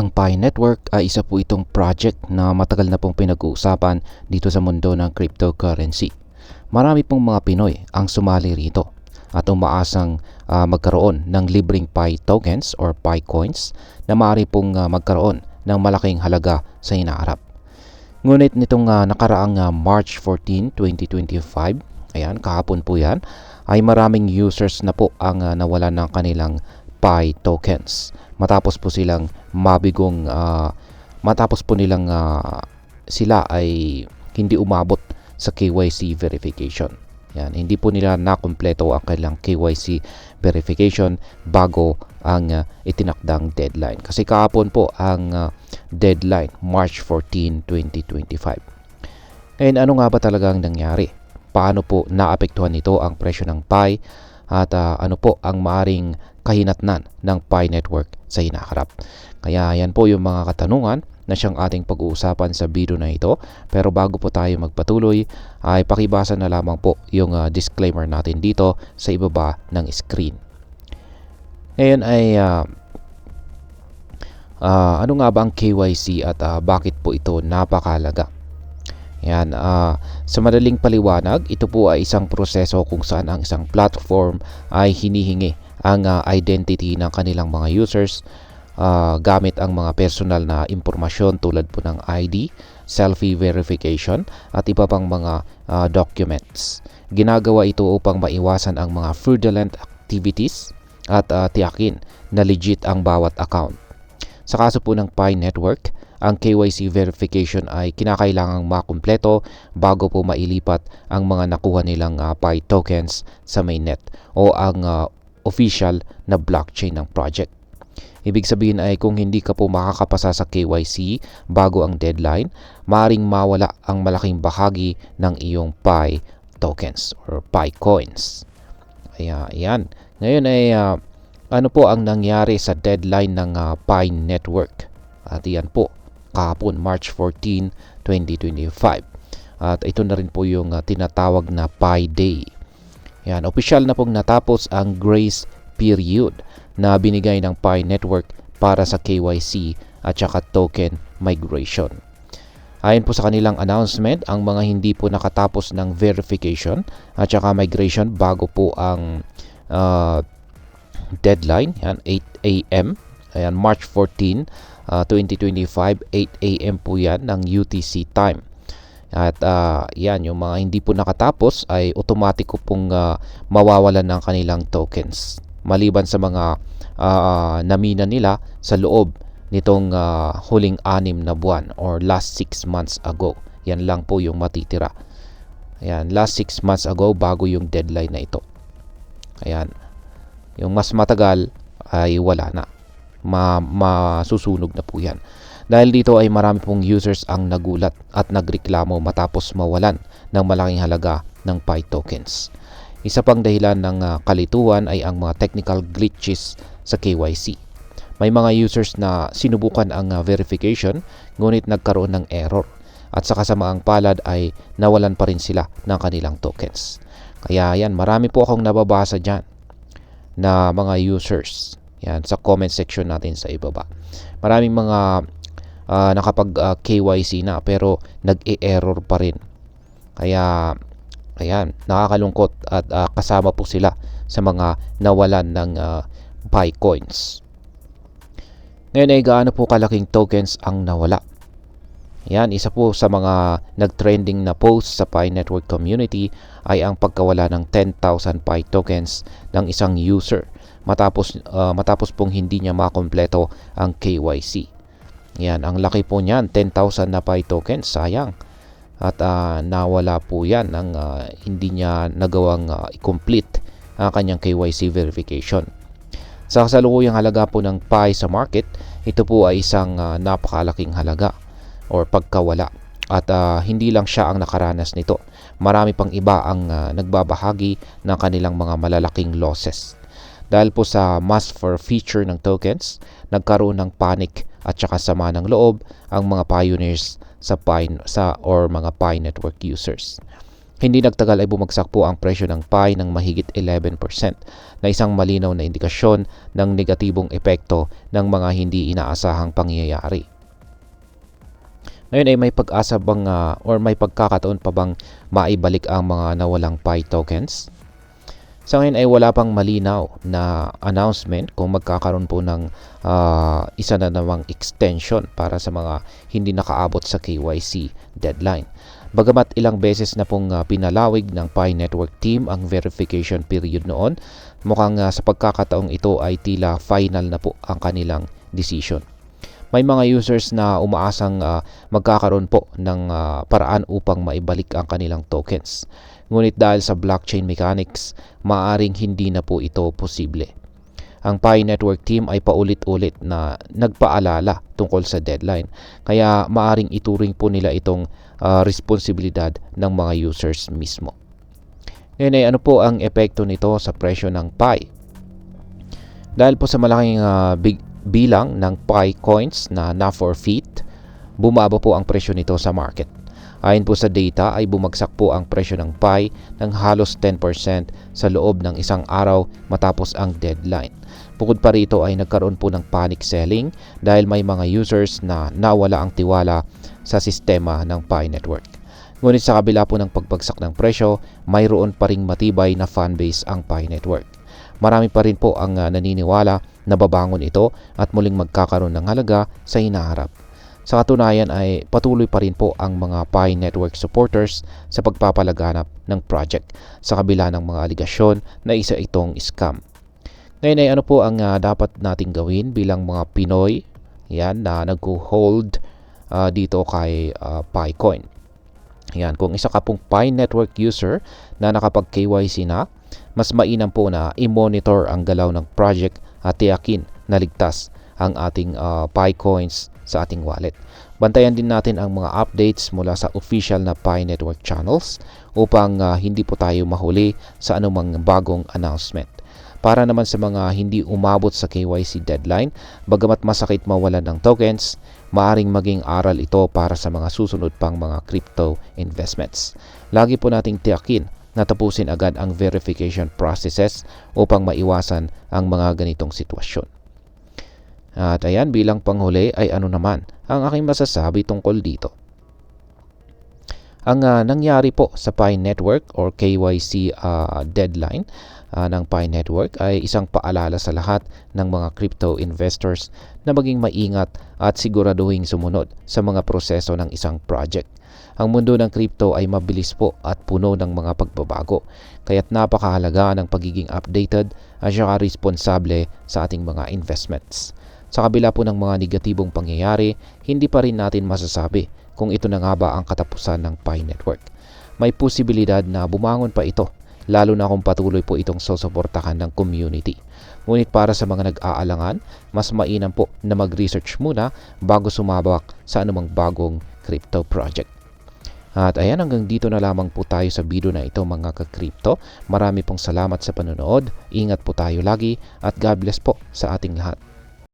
Ang Pi Network ay isa po itong project na matagal na pong pinag-uusapan dito sa mundo ng cryptocurrency. Marami pong mga Pinoy ang sumali rito at umaasang magkaroon ng libreng Pi tokens or Pi coins na maaari pong magkaroon ng malaking halaga sa hinaharap. Ngunit nitong nakaraang March 14, 2025, ayan, kahapon po yan, ay maraming users na po ang nawalan ng kanilang Pi tokens matapos po silang sila ay hindi umabot sa KYC verification. Yan, hindi po nila nakumpleto ang kanilang KYC verification bago ang itinakdang deadline. Kasi kahapon po ang deadline, March 14, 2025. Ngayon, ano nga ba talagang nangyari? Paano po naapektuhan nito ang presyo ng Pi at ano po ang maaring kahinatnan ng Pi Network sa hinaharap? Kaya yan po yung mga katanungan na siyang ating pag-uusapan sa video na ito. Pero bago po tayo magpatuloy, ay pakibasa na lamang po yung disclaimer natin dito sa ibaba ng screen. Ngayon ay ano nga ba ang KYC at bakit po ito napakahalaga? Yan, sa madaling paliwanag, ito po ay isang proseso kung saan ang isang platform ay hinihingi ang identity ng kanilang mga users gamit ang mga personal na impormasyon tulad po ng ID, selfie verification at iba pang mga documents. Ginagawa ito upang maiwasan ang mga fraudulent activities at tiyakin na legit ang bawat account. Sa kaso po ng Pi Network, ang KYC verification ay kinakailangang makumpleto bago po mailipat ang mga nakuha nilang Pi tokens sa mainnet o ang official na blockchain ng project. Ibig sabihin ay kung hindi ka po makakapasa sa KYC bago ang deadline, maaaring mawala ang malaking bahagi ng iyong Pi tokens or Pi coins. Ayan. Ngayon ay ano po ang nangyari sa deadline ng Pi Network? At iyan po, kahapon March 14, 2025. At ito na rin po yung tinatawag na Pi Day. Yan, opisyal na pong natapos ang grace period na binigay ng Pi Network para sa KYC at saka token migration. Ayon po sa kanilang announcement, ang mga hindi po nakatapos ng verification at saka migration bago po ang deadline, yan, 8 a.m. Ayan, March 14, 2025, 8 a.m. po yan ng UTC time. At yan, yung mga hindi po nakatapos ay automatic pong mawawalan ng kanilang tokens. Maliban sa mga namina nila sa loob nitong huling 6 na buwan or last 6 months ago. Yan lang po yung matitira. Ayan, last 6 months ago bago yung deadline na ito. Ayan, yung mas matagal ay wala na. Masusunog na po yan. Dahil dito ay marami pong users ang nagulat at nagreklamo matapos mawalan ng malaking halaga ng Pi tokens. Isa pang dahilan ng kalituhan ay ang mga technical glitches sa KYC. May mga users na sinubukan ang verification ngunit nagkaroon ng error at sa kasamaang palad ay nawalan pa rin sila ng kanilang tokens. Kaya yan, marami po akong nababasa dyan na mga users. Yan, sa comment section natin sa ibaba. Maraming mga nakapag KYC na pero nag-e-error pa rin. Kaya ayan, nakakalungkot at kasama po sila sa mga nawalan ng Pi coins. Ngayon ay gaano po kalaking tokens ang nawala? Yan, isa po sa mga nag-trending na post sa Pi Network community ay ang pagkawala ng 10,000 Pi tokens ng isang user matapos pong hindi niya makompleto ang KYC. Yan, ang laki po niyan, 10,000 na Pi tokens, sayang. At nawala po yan ng hindi niya nagawang i-complete ang kanyang KYC verification. Sa kasalukuyang halaga po ng Pi sa market, ito po ay isang napakalaking halaga or pagkawala. At hindi lang siya ang nakaranas nito. Marami pang iba ang nagbabahagi ng kanilang mga malalaking losses. Dahil po sa mass for feature ng tokens, nagkaroon ng panic at saka sama ng loob ang mga pioneers sa mga Pi Network users. Hindi nagtagal ay bumagsak po ang presyo ng Pi ng mahigit 11% na isang malinaw na indikasyon ng negatibong epekto ng mga hindi inaasahang pangyayari. Ngayon ay may pag-asa bang or may pagkakataon pa bang maibalik ang mga nawalang Pi tokens? Sa ngayon ay wala pang malinaw na announcement kung magkakaroon po ng isa na namang extension para sa mga hindi nakaabot sa KYC deadline. Bagamat ilang beses na pong pinalawig ng Pi Network team ang verification period noon, mukhang sa pagkakataong ito ay tila final na po ang kanilang decision. May mga users na umaasang magkakaroon po ng paraan upang maibalik ang kanilang tokens. Ngunit dahil sa blockchain mechanics, maaaring hindi na po ito posible. Ang Pi Network team ay paulit-ulit na nagpaalala tungkol sa deadline, kaya maaaring ituring po nila itong responsibilidad ng mga users mismo. Ngayon ay ano po ang epekto nito sa presyo ng Pi? Dahil po sa malaking bilang ng Pi coins na na-forfeit, bumaba po ang presyo nito sa market. Ayon po sa data ay bumagsak po ang presyo ng Pi ng halos 10% sa loob ng isang araw matapos ang deadline. Bukod pa rito ay nagkaroon po ng panic selling dahil may mga users na nawala ang tiwala sa sistema ng Pi Network. Ngunit sa kabila po ng pagbagsak ng presyo, mayroon pa ring matibay na fanbase ang Pi Network. Marami pa rin po ang naniniwala na babangon ito at muling magkakaroon ng halaga sa hinaharap. Sa katunayan ay patuloy pa rin po ang mga Pi Network supporters sa pagpapalaganap ng project sa kabila ng mga aligasyon na isa itong scam. Ngayon ay ano po ang dapat nating gawin bilang mga Pinoy na nag-hold dito kay PiCoin. Kung isa ka pong Pi Network user na nakapag-KYC na, mas mainam po na i-monitor ang galaw ng project at tiyakin na ligtas ang ating Pi coins sa ating wallet. Bantayan din natin ang mga updates mula sa official na Pi Network channels upang hindi po tayo mahuli sa anumang bagong announcement. Para naman sa mga hindi umabot sa KYC deadline, bagamat masakit mawalan ng tokens, maaring maging aral ito para sa mga susunod pang mga crypto investments. Lagi po nating tiyakin na tapusin agad ang verification processes upang maiwasan ang mga ganitong sitwasyon. At ayan, bilang panghuli ay ano naman ang aking masasabi tungkol dito. Ang nangyari po sa Pi Network or KYC deadline ng Pi Network ay isang paalala sa lahat ng mga crypto investors na maging maingat at siguraduhing sumunod sa mga proseso ng isang project. Ang mundo ng crypto ay mabilis po at puno ng mga pagbabago, kaya't napakahalaga ng pagiging updated at saka responsable sa ating mga investments. Sa kabila po ng mga negatibong pangyayari, hindi pa rin natin masasabi kung ito na nga ba ang katapusan ng Pi Network. May posibilidad na bumangon pa ito, lalo na kung patuloy po itong susuportahan ng community. Ngunit para sa mga nag-aalangan, mas mainam po na mag-research muna bago sumabak sa anumang bagong crypto project. At ayan, hanggang dito na lamang po tayo sa video na ito mga ka-crypto. Marami pong salamat sa panonood, ingat po tayo lagi at God bless po sa ating lahat.